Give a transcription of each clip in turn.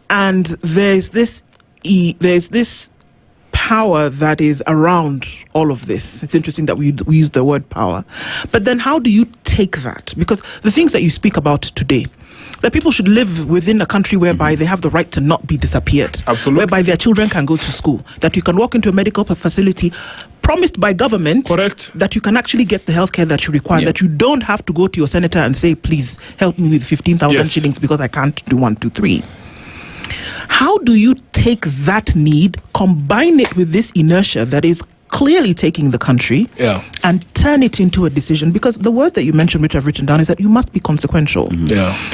And there's this power that is around all of this. It's interesting that we use the word power. But then how do you take that? Because the things that you speak about today, that people should live within a country whereby they have the right to not be disappeared. Absolutely. Whereby their children can go to school. That you can walk into a medical facility promised by government. Correct. That you can actually get the healthcare that you require. That you don't have to go to your senator and say, please help me with 15,000 shillings because I can't do 1, 2, 3. How do you take that need, combine it with this inertia that is clearly taking the country, and turn it into a decision? Because the word that you mentioned, which I've written down, is that you must be consequential.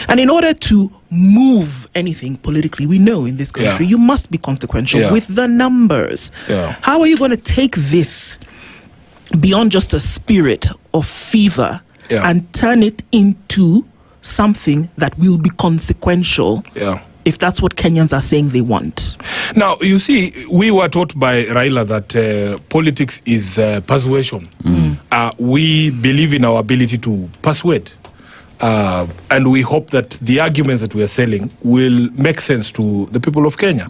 And in order to move anything politically, we know in this country, you must be consequential with the numbers. How are you going to take this beyond just a spirit of fever and turn it into something that will be consequential? If that's what Kenyans are saying they want. Now, you see, we were taught by Raila that politics is persuasion. We believe in our ability to persuade. And we hope that the arguments that we are selling will make sense to the people of Kenya.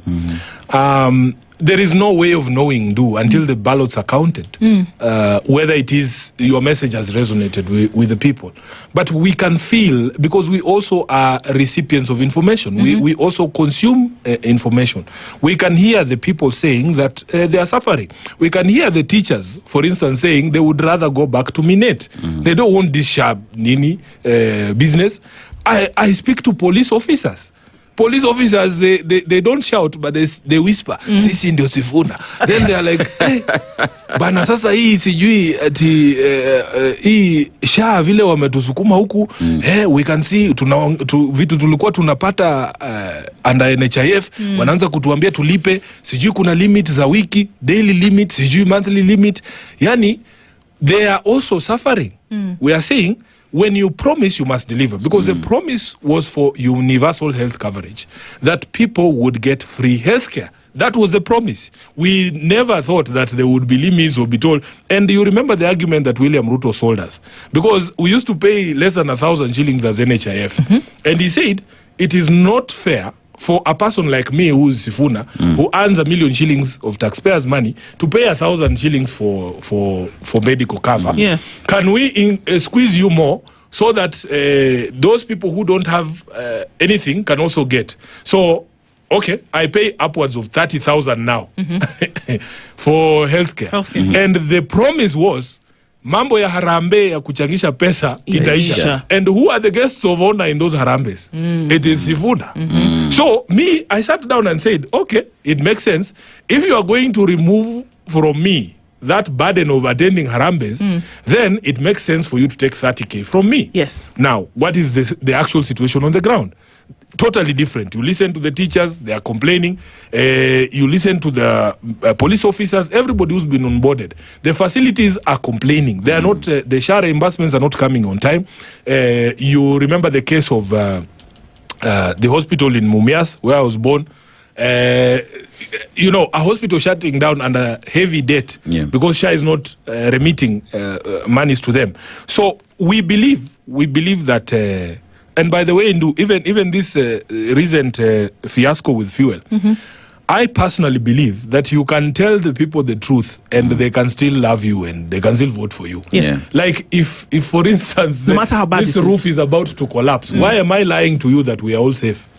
There is no way of knowing, until the ballots are counted, whether it is your message has resonated with the people. But we can feel, because we also are recipients of information. We also consume information. We can hear the people saying that they are suffering. We can hear the teachers, for instance, saying they would rather go back to Minet. They don't want this sharp business. I speak to police officers. Police officers, they don't shout, but they whisper, sisi ndio Sifuna. Then they are like, hey, bana sasa hii sijui ati hii shaa vile wametusukuma huku, we can see vitu tulikuwa tunapata under NHIF, wanaanza kutuambia tulipe, sijui kuna limit za wiki, daily limit, sijui monthly limit. Yani, they are also suffering. We are saying, when you promise, you must deliver. Because the promise was for universal health coverage, that people would get free healthcare. That was the promise. We never thought that there would be limits or be told. And you remember the argument that William Ruto sold us. Because we used to pay less than 1,000 shillings as NHIF. And he said, it is not fair for a person like me, who's Sifuna, who earns 1 million shillings of taxpayers' money, to pay 1,000 shillings for medical cover. Can we squeeze you more so that those people who don't have anything can also get? So, okay, I pay upwards of 30,000 now for healthcare. And the promise was, mambo ya harambe ya kuchangisha pesa itaisha. And who are the guests of honor in those harambes? It is Sifuna. So I sat down and said, okay, it makes sense. If you are going to remove from me that burden of attending harambes, then it makes sense for you to take 30K from me. Now, what is the actual situation on the ground? Totally different. You listen to the teachers, they are complaining. You listen to the police officers, everybody who's been onboarded. The facilities are complaining. They are not, the SHA reimbursements are not coming on time. You remember the case of the hospital in Mumias, where I was born. A hospital shutting down under heavy debt because SHA is not remitting monies to them. So we believe that. And by the way, even this recent fiasco with fuel, I personally believe that you can tell the people the truth and they can still love you and they can still vote for you. Like if for instance, no matter how bad this roof is about to collapse, why am I lying to you that we are all safe?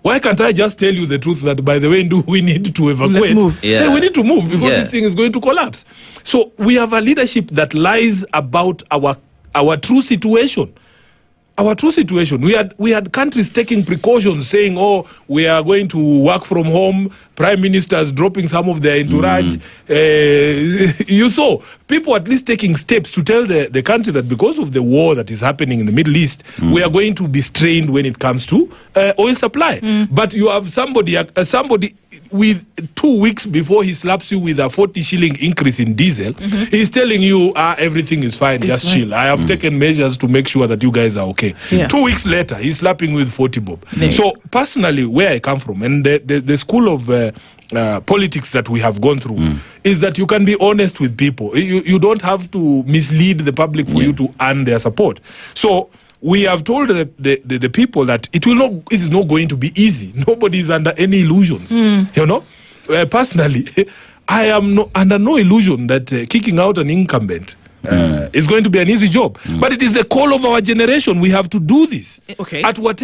Why can't I just tell you the truth that, by the way, we need to evacuate? Let's move. We need to move because this thing is going to collapse. So we have a leadership that lies about our true situation. Our true situation. We had countries taking precautions, saying, "Oh, we are going to work from home." Prime ministers dropping some of their entourage. You saw people at least taking steps to tell the country that because of the war that is happening in the Middle East, we are going to be strained when it comes to oil supply. But you have somebody with 2 weeks before he slaps you with a 40 shilling increase in diesel, he's telling you everything is fine, just chill. I have taken measures to make sure that you guys are okay. 2 weeks later, he's slapping with 40 bob. So personally, where I come from, and the school of politics that we have gone through, is that you can be honest with people. You don't have to mislead the public for you to earn their support. So we have told the people that it is not going to be easy. Nobody is under any illusions. You know, personally, I am under no illusion that kicking out an incumbent is going to be an easy job. But it is the call of our generation. We have to do this. Okay. At whatever